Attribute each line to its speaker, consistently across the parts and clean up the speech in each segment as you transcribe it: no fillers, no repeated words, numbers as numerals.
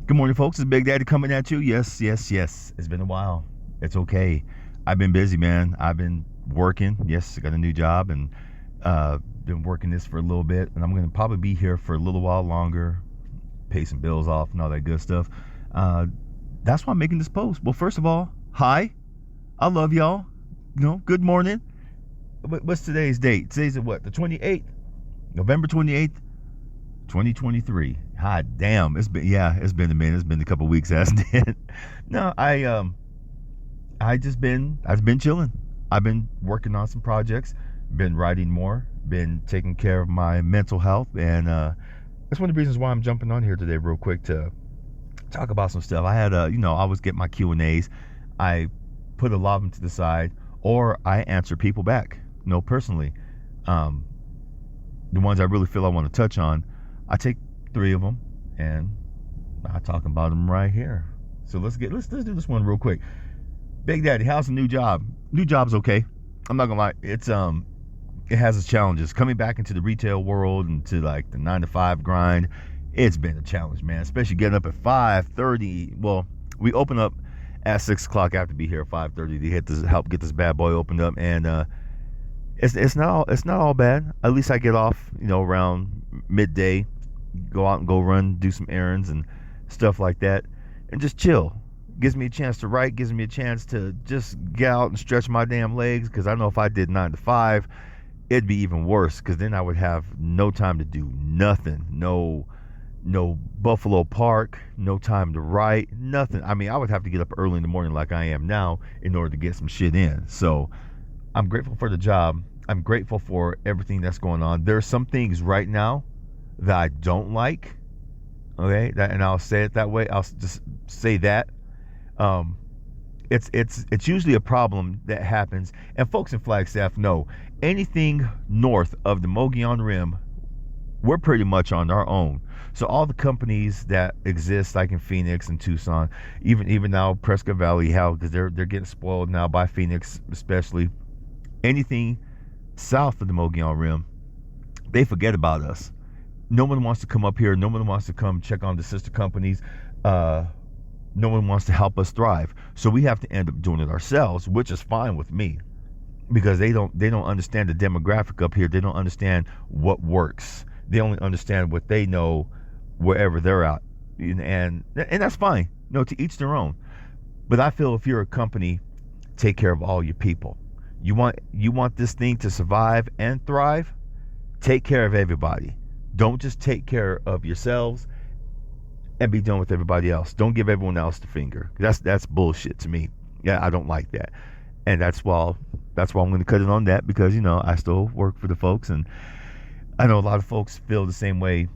Speaker 1: Good morning, folks. It's Big Daddy coming at you. Yes. It's been a while. It's okay. I've been busy, man. I've been working. Yes, I got a new job and been working this for a little bit. And I'm going to probably be here for a little while longer, pay some bills off and all that good stuff. That's why I'm making this post. Well, first of all, hi. I love y'all. Good morning. What's today's date? Today's what? The 28th? November 28th, 2023. God damn, it's been a minute. It's been a couple weeks, hasn't it? No, I've been chilling. I've been working on some projects, been writing more, been taking care of my mental health, and that's one of the reasons why I'm jumping on here today real quick to talk about some stuff. I had I always get my Q&As. I put a lot of them to the side, or I answer people back, personally. The ones I really feel I want to touch on, I take 3 of them and I talk about them right here. So let's do this one real quick. Big Daddy, how's the new job? New job's okay. I'm not gonna lie, it has its challenges. Coming back into the retail world and to like the 9 to 5 grind, it's been a challenge, man. Especially getting up at 5:30. Well, we open up at 6 o'clock. I have to be here at 5:30 to help get this bad boy opened up, and it's not all bad. At least I get off, around midday, go out and go run, do some errands and stuff like that, and just chill. Gives me a chance to write, gives me a chance to just get out and stretch my damn legs, because I know if I did 9 to 5, it'd be even worse, because then I would have no time to do nothing. No Buffalo Park, no time to write, nothing. I mean, I would have to get up early in the morning like I am now in order to get some shit in. So I'm grateful for the job. I'm grateful for everything that's going on. There's some things right now that I don't like. Okay, and I'll say it that way. I'll just say that. It's usually a problem that happens, and folks in Flagstaff know anything north of the Mogollon Rim, we're pretty much on our own. So all the companies that exist, like in Phoenix and Tucson, even now Prescott Valley, hell, because they're getting spoiled now by Phoenix, especially. Anything south of the Mogollon Rim, they forget about us. No one wants to come up here. No one wants to come check on the sister companies. No one wants to help us thrive. So we have to end up doing it ourselves, which is fine with me, because they don't understand the demographic up here. They don't understand what works. They only understand what they know wherever they're at, and that's fine. To each their own. But I feel if you're a company, take care of all your people. You want this thing to survive and thrive, take care of everybody. Don't just take care of yourselves and be done with everybody else. Don't give everyone else the finger. That's bullshit to me. Yeah, I don't like that. And that's why I'm going to cut it on that, because I still work for the folks, and I know a lot of folks feel the same way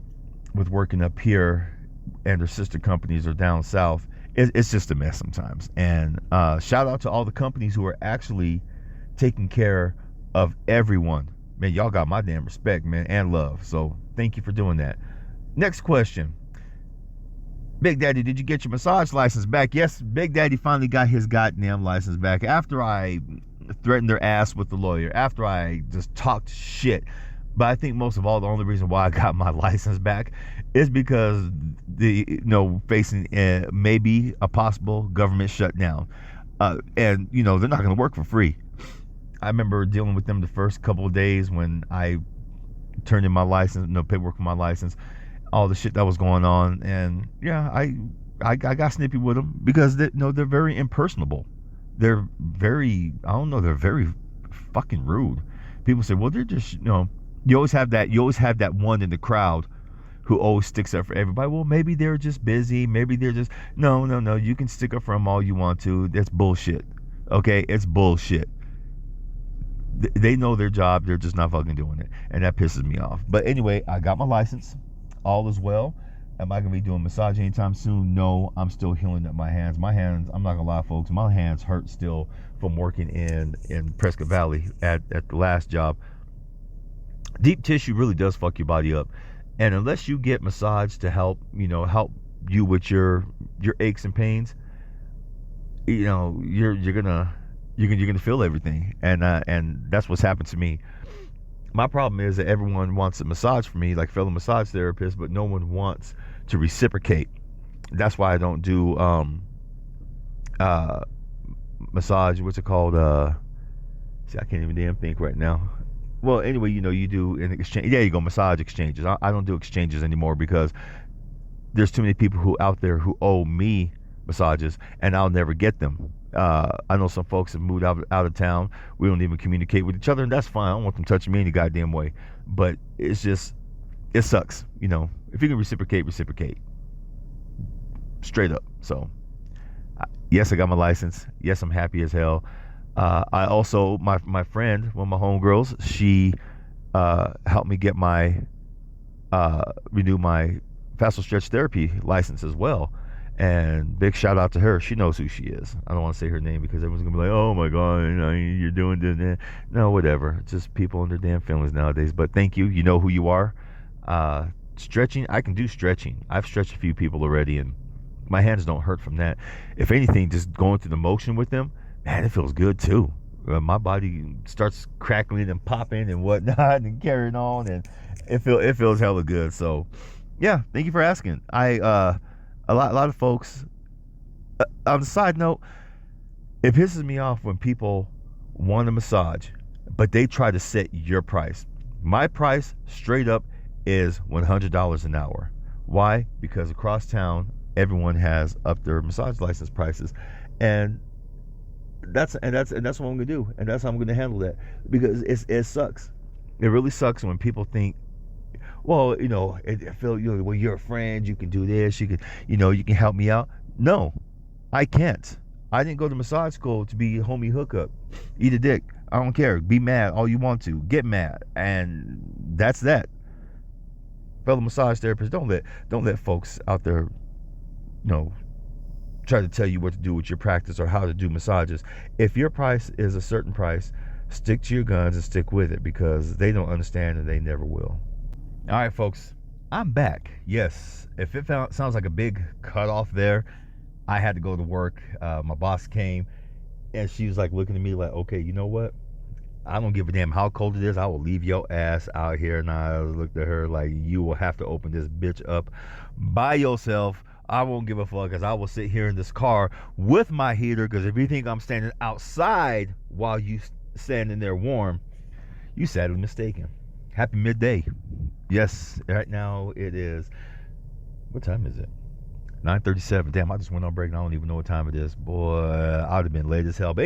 Speaker 1: with working up here, and their sister companies are down south. It's just a mess sometimes. And shout out to all the companies who are actually taking care of everyone. Man, y'all got my damn respect, man, and love. So thank you for doing that. Next question. Big Daddy, did you get your massage license back? Yes, Big Daddy finally got his goddamn license back after I threatened their ass with the lawyer, after I just talked shit. But I think most of all, the only reason why I got my license back is because facing maybe a possible government shutdown. And they're not going to work for free. I remember dealing with them the first couple of days when I turned in my license, paperwork for my license, all the shit that was going on. And yeah, I got snippy with them, because they're very impersonable. They're very, they're very fucking rude. People say, well, they're just, you always have that one in the crowd who always sticks up for everybody. Well, maybe they're just busy. Maybe they're just, no. You can stick up for them all you want to. That's bullshit. Okay? It's bullshit. They know their job. They're just not fucking doing it. And that pisses me off. But anyway, I got my license. All is well. Am I going to be doing massage anytime soon? No, I'm still healing up my hands. My hands, I'm not going to lie, folks, my hands hurt still from working in Prescott Valley at the last job. Deep tissue really does fuck your body up. And unless you get massage to help you with your aches and pains, you're gonna feel everything. And that's what's happened to me. My problem is that everyone wants a massage for me, like fellow massage therapists, but no one wants to reciprocate. That's why I don't do uh massage. What's it called? See, I can't even damn think right now. Well, anyway, you do an exchange. There you go, massage exchanges. I don't do exchanges anymore because there's too many people who out there who owe me massages, and I'll never get them. I know some folks have moved out of town. We don't even communicate with each other, and that's fine. I don't want them touching me any goddamn way. But it's just, it sucks. If you can reciprocate, reciprocate. Straight up. So, yes, I got my license. Yes, I'm happy as hell. I also, my friend, one of my homegirls, she helped me get renew my facial stretch therapy license as well. And big shout out to her. She knows who she is. I don't want to say her name because everyone's going to be like, oh my God, you're doing this. No, whatever. It's just people and their damn feelings nowadays. But thank you. You know who you are. Stretching, I can do stretching. I've stretched a few people already and my hands don't hurt from that. If anything, just going through the motion with them, man, it feels good too. My body starts crackling and popping and whatnot and carrying on, and it feels hella good. So, yeah, thank you for asking. A lot of folks. On the side note, it pisses me off when people want a massage, but they try to set your price. My price, straight up, is $100 an hour. Why? Because across town, everyone has up their massage license prices, and that's what I'm gonna do, and that's how I'm gonna handle that, because it sucks. It really sucks when people think, well, it feel, well, you're a friend, you can do this, you can help me out. No, I can't. I didn't go to massage school to be a homie hookup. Eat a dick. I don't care. Be mad all you want to. Get mad, and that's that. Fellow massage therapists, don't let folks out there, try to tell you what to do with your practice or how to do massages. If your price is a certain price, stick to your guns and stick with it, because they don't understand and they never will. All right, folks, I'm back. Yes, if it sounds like a big cutoff there, I had to go to work. My boss came and she was like looking at me like, okay, you know what? I don't give a damn how cold it is. I will leave your ass out here. And I looked at her like, you will have to open this bitch up by yourself. I won't give a fuck, because I will sit here in this car with my heater, because if you think I'm standing outside while you standing there warm, you sadly mistaken. Happy midday. Yes, right now it is, what time is it? 9:37. Damn, I just went on break and I don't even know what time it is. Boy, I would have been late as hell. But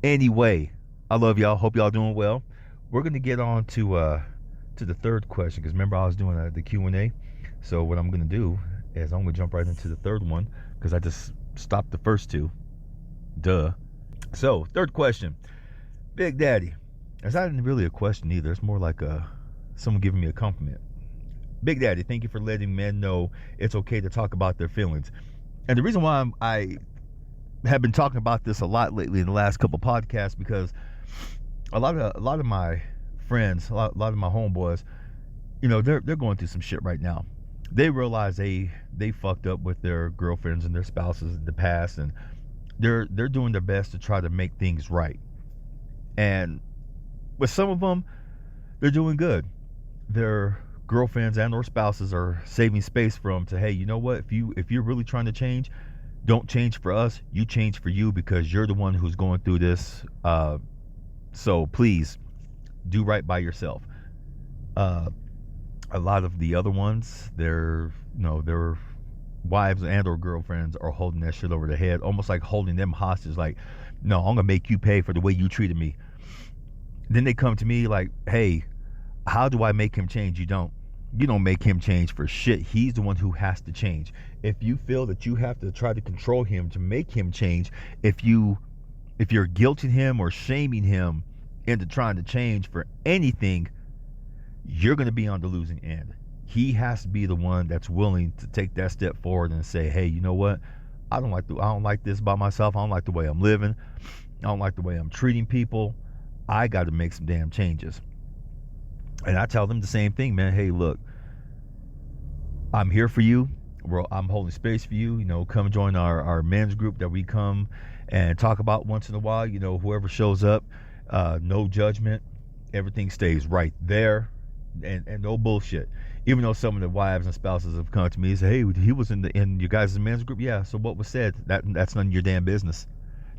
Speaker 1: anyway, I love y'all. Hope y'all doing well. We're going to get on to the third question, because remember I was doing the Q&A. So what I'm going to do is I'm going to jump right into the third one, because I just stopped the first two. Duh. So, third question. Big Daddy. It's not really a question either. It's more like someone giving me a compliment. Big Daddy, thank you for letting men know it's okay to talk about their feelings. And the reason why I have been talking about this a lot lately in the last couple podcasts, because a lot of my friends, a lot of my homeboys, they're going through some shit right now. They realize they fucked up with their girlfriends and their spouses in the past, and they're doing their best to try to make things right. And with some of them, they're doing good. Their girlfriends and or spouses are saving space for them to, hey, you know what? If you're really trying to change, don't change for us. You change for you, because you're the one who's going through this. So please do right by yourself. A lot of the other ones, their wives and or girlfriends are holding that shit over their head, almost like holding them hostage. Like, no, I'm gonna make you pay for the way you treated me. Then they come to me like, hey, how do I make him change? You don't make him change for shit. He's the one who has to change. If you feel that you have to try to control him to make him change, if you're guilting him or shaming him into trying to change for anything, you're going to be on the losing end. He has to be the one that's willing to take that step forward and say, hey, you know what? I don't like this by myself. I don't like the way I'm living. I don't like the way I'm treating people. I got to make some damn changes. And I tell them the same thing, man. Hey, look, I'm here for you. I'm holding space for you. Come join our men's group that we come and talk about once in a while. Whoever shows up, no judgment. Everything stays right there, and no bullshit. Even though some of the wives and spouses have come to me and say, hey, he was in your guys' men's group. Yeah, so what was said? That's none of your damn business.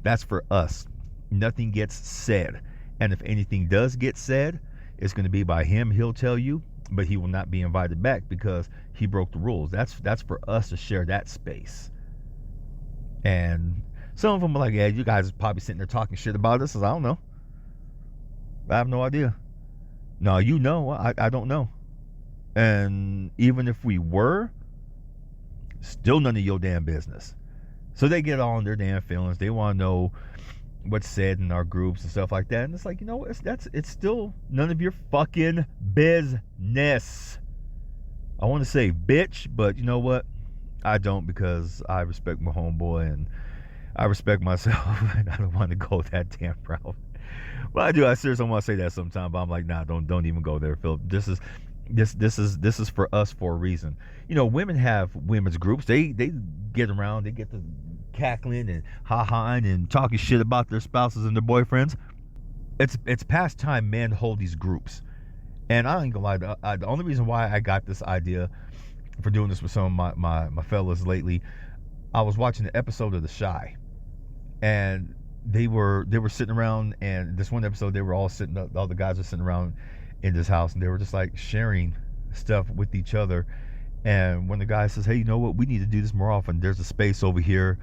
Speaker 1: That's for us. Nothing gets said. And if anything does get said, it's going to be by him. He'll tell you, but he will not be invited back because he broke the rules. That's for us to share that space. And some of them are like, yeah, you guys are probably sitting there talking shit about us. I don't know. I have no idea. No, you know, I don't know. And even if we were, still none of your damn business. So they get all in their damn feelings. They want to know what's said in our groups and stuff like that. And it's like, you know, it's still none of your fucking business. I want to say bitch, but you know what? I don't, because I respect my homeboy and I respect myself, and I don't want to go that damn route. But I do. I seriously want to say that sometime, but I'm like, nah, don't even go there, Philip. This is for us for a reason. You know, women have women's groups. They get around, they get to cackling and ha-haing and talking shit about their spouses and their boyfriends. It's past time men hold these groups. And I ain't gonna lie, the only reason why I got this idea for doing this with some of my fellas lately, I was watching an episode of The Chi, and they were sitting around, and this one episode they were all the guys were sitting around in this house, and they were just like sharing stuff with each other. And when the guy says, hey, you know what, we need to do this more often, there's a space over here,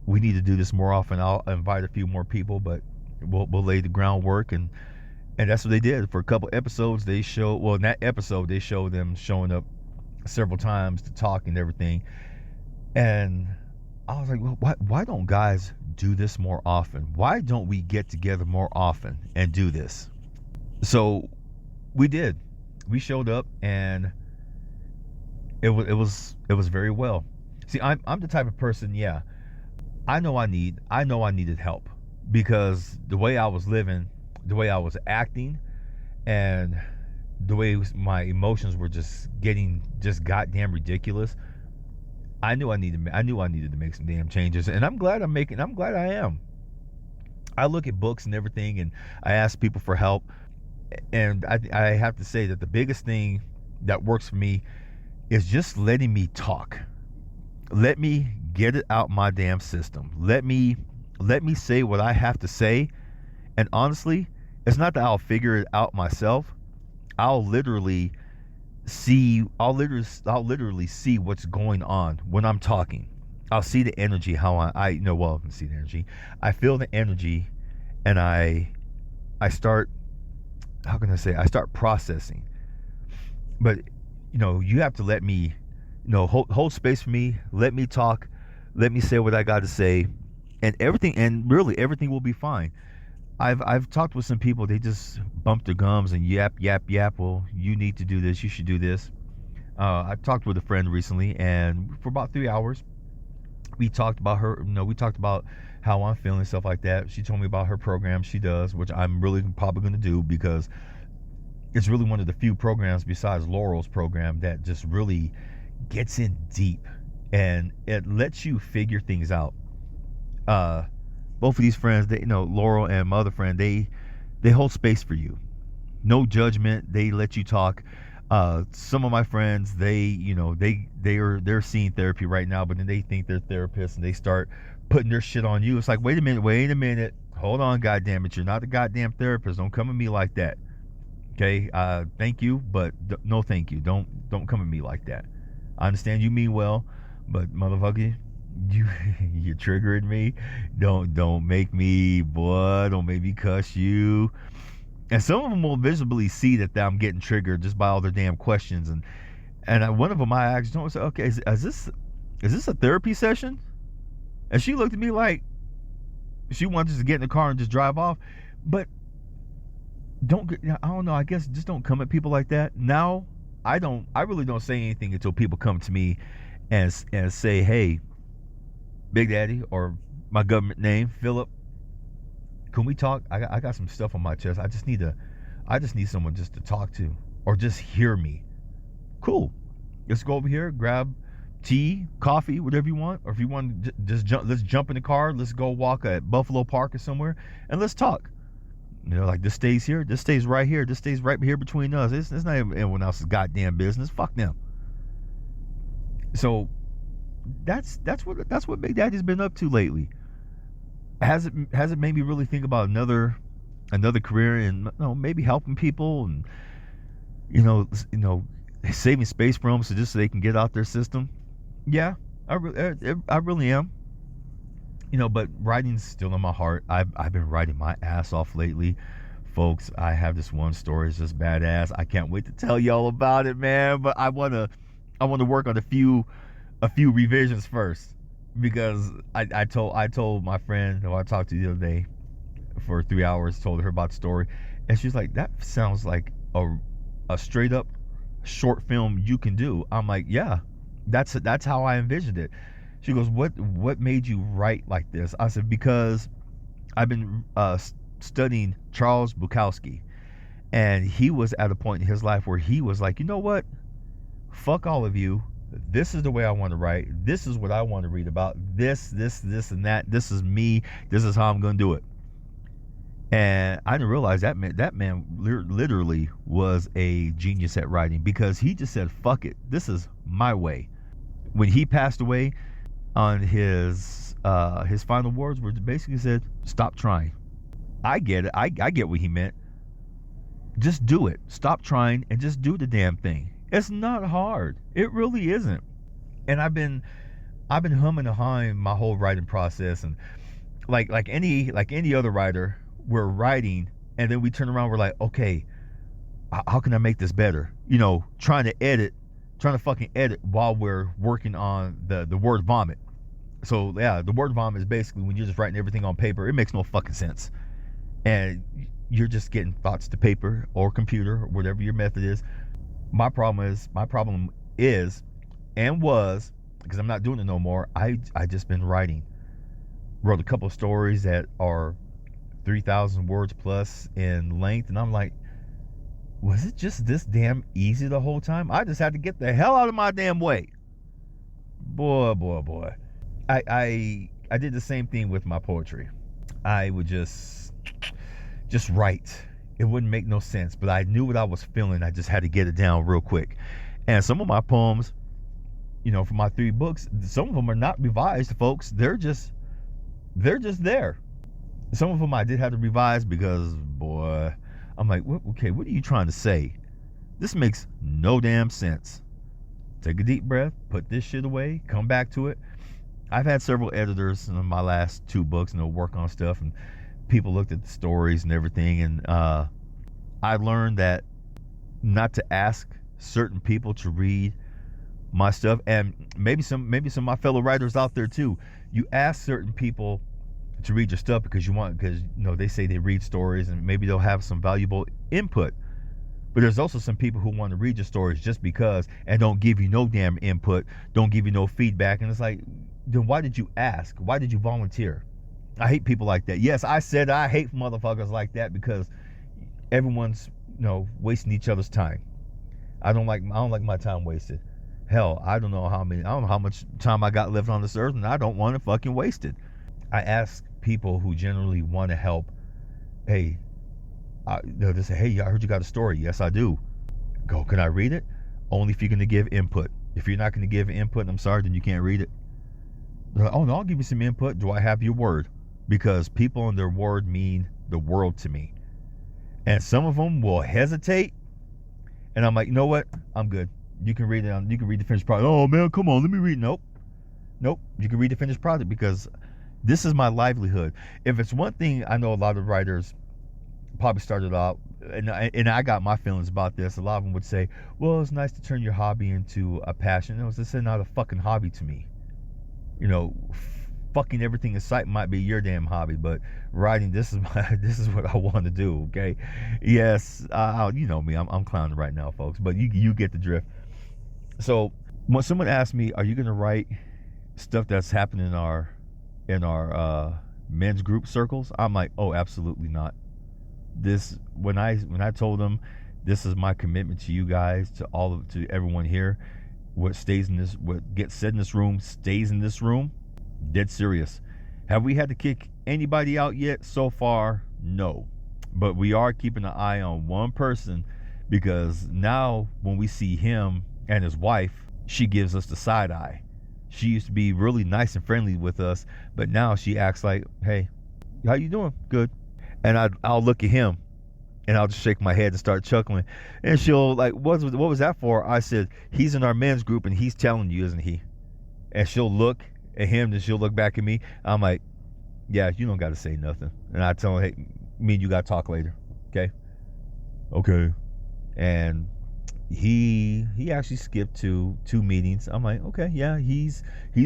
Speaker 1: we need to do this more often, I'll invite a few more people, but we'll lay the groundwork. And that's what they did for a couple episodes. They showed, well, in that episode they showed them showing up several times to talk and everything. And I was like, well, why don't guys do this more often? Why don't we get together more often and do this? So we did. We showed up, and it was very well. See, I'm the type of person, yeah, I know I needed help, because the way I was living, the way I was acting, and the way my emotions were just goddamn ridiculous. I knew I needed to make some damn changes, and I'm glad I am. I look at books and everything, and I ask people for help, and I have to say that the biggest thing that works for me is just letting me talk. Let me get it out my damn system. Let me say what I have to say. And honestly, it's not that I'll figure it out myself. I'll literally see what's going on when I'm talking. I'll see the energy, how I see the energy. I feel the energy, and I start, how can I say, I start processing. But you have to let me, hold space for me, let me talk, let me say what I got to say, and really everything will be fine. I've talked with some people, they just bump their gums and yap. Well, you need to do this, you should do this. I talked with a friend recently, and for about 3 hours, we talked about how I'm feeling, stuff like that. She told me about her program she does, which I'm really probably going to do, because it's really one of the few programs besides Laurel's program that just really gets in deep, and it lets you figure things out. Both of these friends, Laurel and my other friend, they hold space for you. No judgment. They let you talk. Some of my friends, they're seeing therapy right now, but then they think they're therapists, and they start putting their shit on you. It's like, wait a minute, hold on, goddammit, you're not a goddamn therapist. Don't come at me like that. Okay, thank you, but no thank you. Don't come at me like that. I understand you mean well, but motherfucker, you're triggering me. Don't make me cuss you. And some of them will visibly see that I'm getting triggered just by all their damn questions. And one of them I asked, okay, is this a therapy session? And she looked at me like she wanted to get in the car and just drive off. But I don't know, I guess just don't come at people like that. Now, I really don't say anything until people come to me and say, hey, Big Daddy, or my government name, Philip, can we talk? I got some stuff on my chest. I just need someone just to talk to, or just hear me. Cool. Let's go over here, grab tea, coffee, whatever you want. Or if you want to let's jump in the car. Let's go walk at Buffalo Park or somewhere, and let's talk. Like this stays here, this stays right here, this stays right here between us. It's not even anyone else's goddamn business. Fuck them. So that's what Big Daddy's been up to lately. Has it made me really think about another career and maybe helping people and saving space for them so they can get out their system. Yeah, I really am. But writing's still in my heart. I've been writing my ass off lately, folks. I have this one story. It's just badass. I can't wait to tell y'all about it, man. But I wanna work on a few revisions first, because I told my friend who I talked to the other day for 3 hours, told her about the story, and she's like, that sounds like a straight up short film you can do. I'm like, yeah, that's how I envisioned it. She goes, what made you write like this? I said, because I've been studying Charles Bukowski, and he was at a point in his life where he was like, you know what, fuck all of you. This is the way I want to write. This is what I want to read about. This and that. This is me. This is how I'm going to do it. And I didn't realize that man literally was a genius at writing, because he just said, fuck it. This is my way. When he passed away, on his final words were basically said, stop trying. I get it. I get what he meant. Just do it. Stop trying and just do the damn thing. It's not hard. It really isn't. And I've been humming and hawing my whole writing process, and like any other writer, we're writing and then we turn around, we're like, okay, how can I make this better? Trying to fucking edit while we're working on the word vomit. So yeah, the word vomit is basically when you're just writing everything on paper. It makes no fucking sense, and you're just getting thoughts to paper or computer or whatever your method is. My problem is and was, because I'm not doing it no more, I just been writing. Wrote a couple of stories that are 3,000 words plus in length, and I'm like, was it just this damn easy the whole time? I just had to get the hell out of my damn way. Boy. I did the same thing with my poetry. I would just write. It wouldn't make no sense, but I knew what I was feeling. I just had to get it down real quick. And some of my poems, for my 3 books, some of them are not revised, folks. They're just there. Some of them I did have to revise because, boy, I'm like, okay, what are you trying to say? This makes no damn sense. Take a deep breath, put this shit away, come back to it. I've had several editors in my last 2 books, work on stuff, and people looked at the stories and everything, and I learned that not to ask certain people to read my stuff, and maybe some of my fellow writers out there too. You ask certain people to read your stuff because they say they read stories and maybe they'll have some valuable input. But there's also some people who want to read your stories just because and don't give you no damn input, don't give you no feedback, and it's like, then why did you ask? Why did you volunteer? I hate people like that. Yes, I said I hate motherfuckers like that, because everyone's wasting each other's time. I don't like my time wasted. Hell, I don't know how much time I got left on this earth, and I don't want to fucking waste it. I ask people who generally want to help, hey, they'll just say, hey, I heard you got a story. Yes, I do. Go, can I read it? Only if you're going to give input. If you're not going to give input, I'm sorry, then you can't read it. They're like, oh no, I'll give you some input. Do I have your word? Because people and their word mean the world to me. And some of them will hesitate, and I'm like, you know what? I'm good. You can read it. You can read the finished product. Oh man, come on, let me read. Nope. You can read the finished product, because this is my livelihood. If it's one thing, I know a lot of writers probably started out, and I got my feelings about this. A lot of them would say, well, it's nice to turn your hobby into a passion. It was just not a fucking hobby to me. Fucking everything in sight might be your damn hobby, but writing, this is what I want to do. Okay, yes, you know me, I'm clowning right now, folks, but you get the drift. So when someone asks me, are you gonna write stuff that's happening in our men's group circles, I'm like, oh, absolutely not. When I told them this is my commitment to you guys, to everyone here, what gets said in this room stays in this room. Dead serious. Have we had to kick anybody out yet? So far, no. But we are keeping an eye on one person, because now when we see him and his wife, she gives us the side eye. She used to be really nice and friendly with us, but now she acts like, hey, how you doing? Good. And I'll look at him and I'll just shake my head and start chuckling. And she'll like, what was that for? I said, he's in our men's group and he's telling you, isn't he? And she'll look at him and she'll look back at me. I'm like, yeah, you don't got to say nothing. And I tell her, hey, me and you got to talk later. Okay? Okay. And he actually skipped two meetings. I'm like, okay, yeah, he's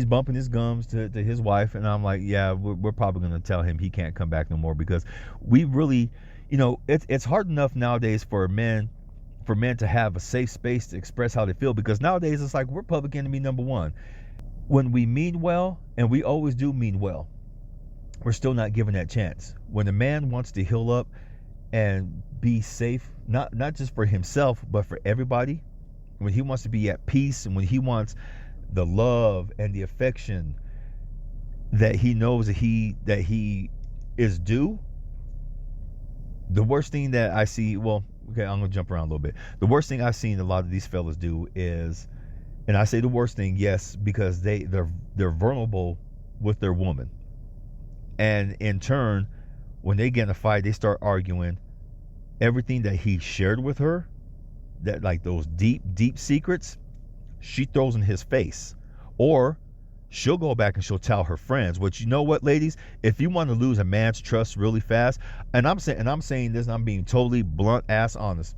Speaker 1: bumping his gums to his wife. And I'm like, yeah, we're probably going to tell him he can't come back no more, because we really, it's hard enough nowadays for men to have a safe space to express how they feel, because nowadays it's like we're public enemy number one. When we mean well, and we always do mean well, we're still not given that chance. When a man wants to heal up and be safe, not just for himself, but for everybody, when he wants to be at peace, and when he wants the love and the affection that he knows that he is due, the worst thing that I see, well, okay, I'm gonna jump around a little bit. The worst thing I've seen a lot of these fellas do is, and I say the worst thing, yes, because they're vulnerable with their woman. And in turn, when they get in a fight, they start arguing. Everything that he shared with her, that like those deep secrets, she throws in his face. Or she'll go back and she'll tell her friends. Which, you know what, ladies, if you want to lose a man's trust really fast, and I'm saying this, and I'm being totally blunt ass honest,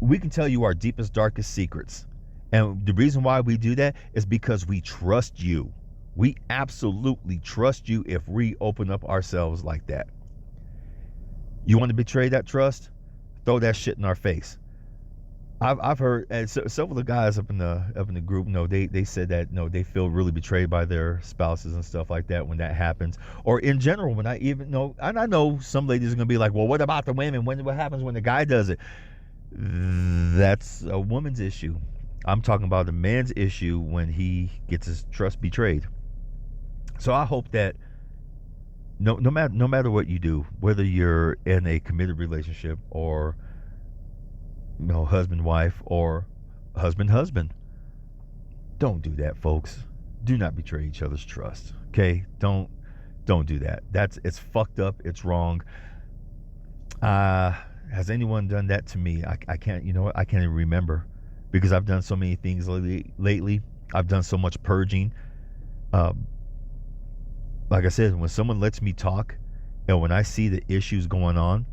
Speaker 1: we can tell you our deepest, darkest secrets. And the reason why we do that is because we trust you. We absolutely trust you if we open up ourselves like that. You want to betray that trust? Throw that shit in our face. I've heard, and some of the guys up in the group, they said that they feel really betrayed by their spouses and stuff like that when that happens, or in general when and I know some ladies are gonna be like, well, what about the women? What happens when the guy does it? That's a woman's issue. I'm talking about the man's issue when he gets his trust betrayed. So I hope that no matter what you do, whether you're in a committed relationship or husband wife or husband, don't do that, folks. Do not betray each other's trust. Okay? Don't do that. It's fucked up. It's wrong. Has anyone done that to me? I can't. You know what? I can't even remember, because I've done so many things lately. I've done so much purging. Like I said, when someone lets me talk, and when I see the issues going on,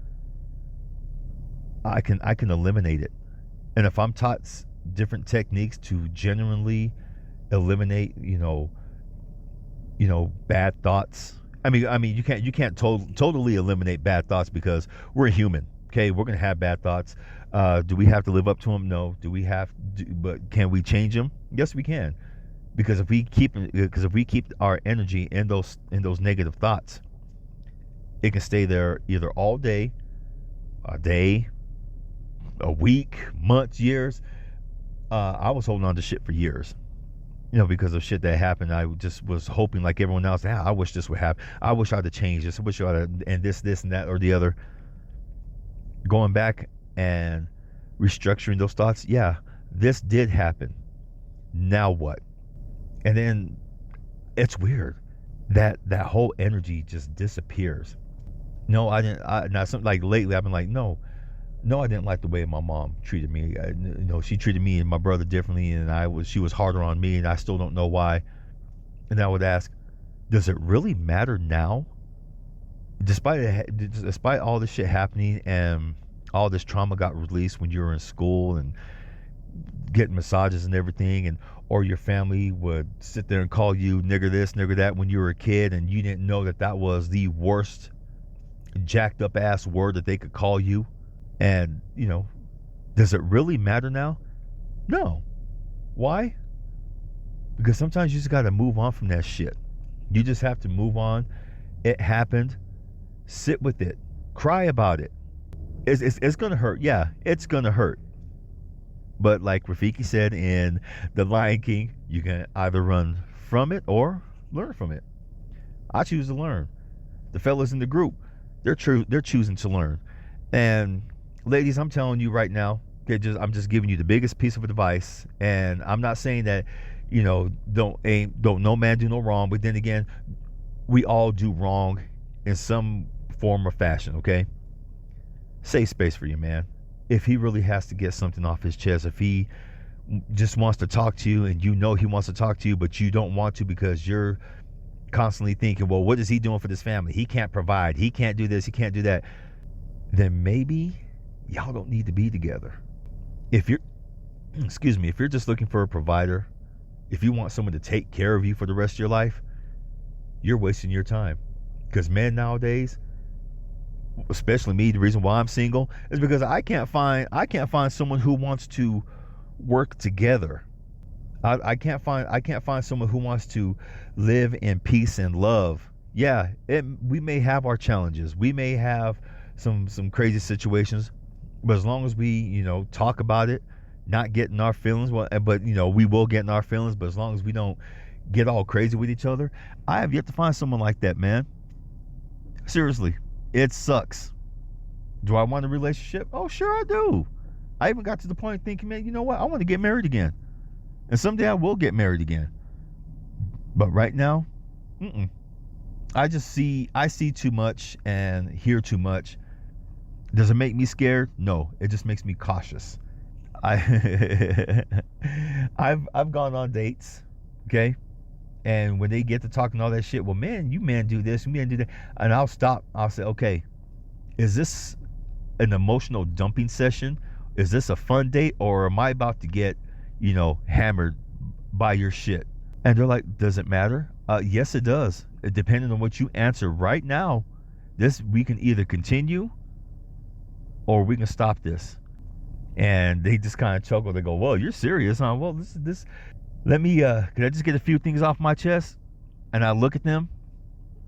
Speaker 1: I can eliminate it. And if I'm taught different techniques to genuinely eliminate, bad thoughts. I mean, you can't totally eliminate bad thoughts, because we're human. Okay, we're gonna have bad thoughts. Do we have to live up to them? No. But can we change them? Yes, we can. Because if we keep our energy in those negative thoughts, it can stay there either all day, a week, months, years. I was holding on to shit for years, because of shit that happened. I just was hoping, like everyone else, I wish this would happen. I wish I'd have changed this. I wish I'd have, and this and that or the other. Going back and restructuring those thoughts. Yeah, this did happen. Now what? And then it's weird that whole energy just disappears. No, I didn't. Like lately, I've been like, no, I didn't like the way my mom treated me. She treated me and my brother differently, and she was harder on me, and I still don't know why. And I would ask, does it really matter now? Despite all this shit happening and all this trauma got released when you were in school and getting massages and everything, or your family would sit there and call you nigger this, nigger that when you were a kid, and you didn't know that was the worst jacked up ass word that they could call you. And does it really matter now? No. Why? Because sometimes you just got to move on from that shit. You just have to move on. It happened. Sit with it. Cry about it. It's gonna hurt. Yeah, it's gonna hurt. But like Rafiki said in The Lion King, you can either run from it or learn from it. I choose to learn. The fellas in the group, they're choosing to learn. And ladies, I'm telling you right now, I'm just giving you the biggest piece of advice. And I'm not saying that, don't no man do no wrong. But then again, we all do wrong in some form or fashion, okay? Save space for your man. If he really has to get something off his chest, if he just wants to talk to you and he wants to talk to you, but you don't want to because you're constantly thinking, well, what is he doing for this family? He can't provide. He can't do this. He can't do that. Then maybe y'all don't need to be together. If you're just looking for a provider, if you want someone to take care of you for the rest of your life, you're wasting your time. Because men nowadays, especially me, the reason why I'm single is because I can't find someone who wants to work together. I can't find someone who wants to live in peace and love. Yeah, we may have our challenges. We may have some crazy situations, but as long as we, talk about it, not getting our feelings, but we will get in our feelings, but as long as we don't get all crazy with each other, I have yet to find someone like that, man. Seriously, it sucks. Do I want a relationship? Oh, sure I do. I even got to the point of thinking, man, you know what? I want to get married again. And someday I will get married again. But right now, I see too much and hear too much. Does it make me scared? No, it just makes me cautious. I've gone on dates, okay? And when they get to talking all that shit, well, man, you men do this, you men do that. And I'll stop. I'll say, okay, is this an emotional dumping session? Is this a fun date? Or am I about to get, hammered by your shit? And they're like, does it matter? Yes, it does. Depending on what you answer right now, we can either continue or we can stop this. And they just kind of chuckle. They go, well, you're serious, huh? Well, this. Let me, can I just get a few things off my chest? And I look at them.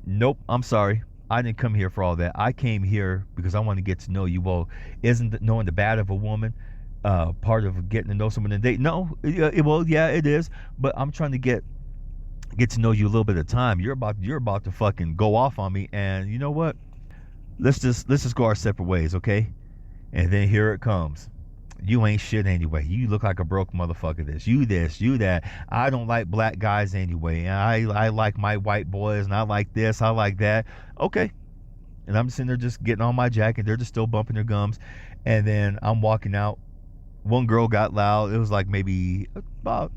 Speaker 1: Nope, I'm sorry. I didn't come here for all that. I came here because I want to get to know you. Well, isn't knowing the bad of a woman part of getting to know someone in a date? No, yeah, it is. But I'm trying to get to know you a little bit at a time. You're about to fucking go off on me. And you know what? Let's just go our separate ways, okay? And then here it comes. You ain't shit anyway. You look like a broke motherfucker. This, you that. I don't like black guys anyway. I like my white boys, and I like this, I like that. Okay. And I'm sitting there just getting on my jacket. They're just still bumping their gums. And then I'm walking out. One girl got loud. It was like maybe about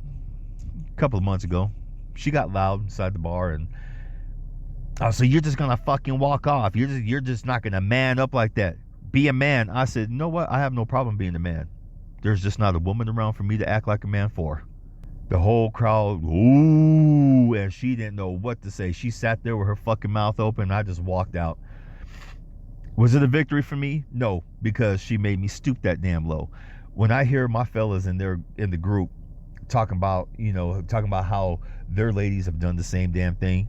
Speaker 1: a couple of months ago. She got loud inside the bar, and so you're just gonna fucking walk off. You're just not gonna man up like that. Be a man. I said, you know what? I have no problem being a man. There's just not a woman around for me to act like a man for. The whole crowd, ooh, and she didn't know what to say. She sat there with her fucking mouth open, and I just walked out. Was it a victory for me? No, because she made me stoop that damn low. When I hear my fellas in the group talking about how their ladies have done the same damn thing,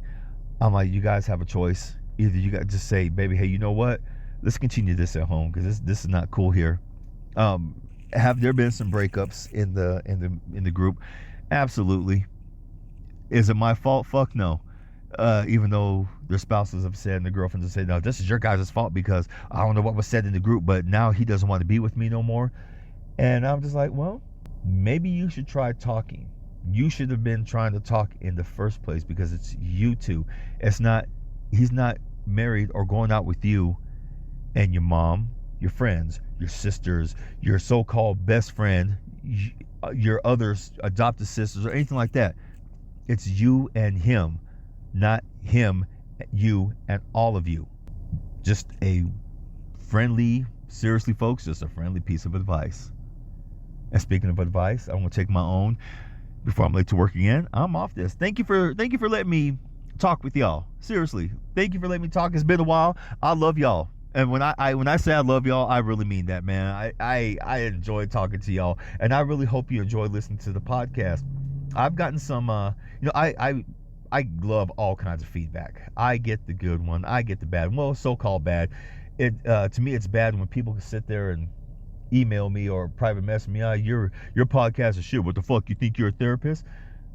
Speaker 1: I'm like, you guys have a choice. Either you got to just say, baby, hey, you know what? Let's continue this at home because this is not cool here. Have there been some breakups in the group? Absolutely. Is it my fault? Fuck no. Even though their spouses have said and the girlfriends have said, no, this is your guys' fault because I don't know what was said in the group, but now he doesn't want to be with me no more. And I'm just like, well, maybe you should try talking. You should have been trying to talk in the first place because it's you two. He's not married or going out with you and your mom, your friends, your sisters, your so-called best friend, your other adopted sisters or anything like that. It's you and him, not him, you, and all of you. Just a friendly, seriously folks, just a friendly piece of advice. And speaking of advice, I want to take my own before I'm late to work again. I'm off this. Thank you for letting me talk with y'all. Seriously, thank you for letting me talk. It's been a while. I love y'all. And when I say I love y'all, I really mean that, man. I enjoy talking to y'all, and I really hope you enjoy listening to the podcast. I've gotten some, I love all kinds of feedback. I get the good one, I get the bad one. Well, so-called bad. To me, it's bad when people can sit there and email me or private message me. Your podcast is shit. What the fuck? You think you're a therapist?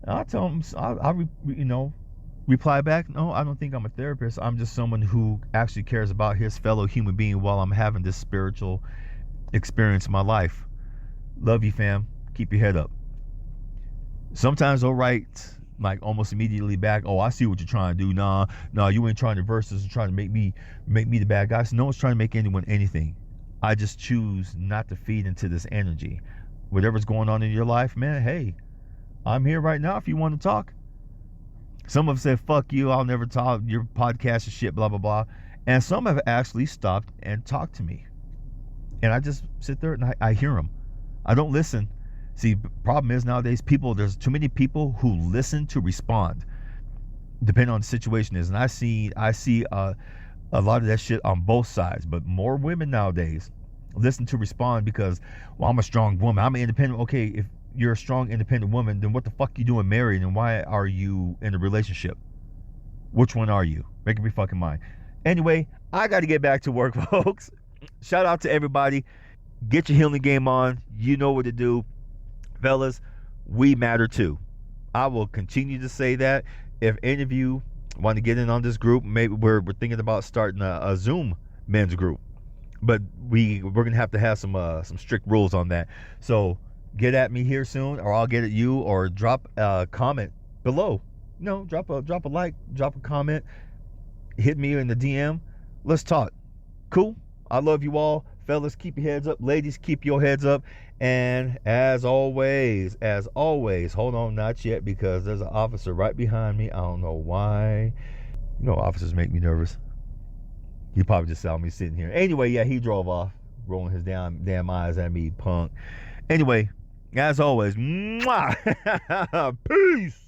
Speaker 1: And I tell them, reply back, no, I don't think I'm a therapist. I'm just someone who actually cares about his fellow human being while I'm having this spiritual experience in my life. Love you, fam. Keep your head up. Sometimes they'll write like almost immediately back, oh, I see what you're trying to do. Nah, you ain't trying to verse this and trying to make me the bad guy. So no one's trying to make anyone anything. I just choose not to feed into this energy. Whatever's going on in your life, man, hey, I'm here right now if you want to talk. Some have said, fuck you, I'll never talk, your podcast is shit, blah, blah, blah. And some have actually stopped and talked to me. And I just sit there and I hear them. I don't listen. See, problem is nowadays, there's too many people who listen to respond, depending on the situation is. And I see a lot of that shit on both sides. But more women nowadays listen to respond because, well, I'm a strong woman, I'm an independent. Okay, if you're a strong, independent woman, then what the fuck you doing married, and why are you in a relationship? Which one are you? Make up your fucking mind. Anyway, I got to get back to work, folks. Shout out to everybody. Get your healing game on. You know what to do. Fellas, we matter too. I will continue to say that. If any of you want to get in on this group, maybe we're thinking about starting a Zoom men's group. But we're going to have some strict rules on that. So get at me here soon, or I'll get at you, or drop a comment below. No, drop a like, drop a comment, hit me in the DM. Let's talk. Cool. I love you all. Fellas, keep your heads up. Ladies, keep your heads up. And as always, hold on, not yet, because there's an officer right behind me. I don't know why. You know, officers make me nervous. He probably just saw me sitting here. Anyway, yeah, he drove off, rolling his damn eyes at me, punk. Anyway, as always, mwah! Peace.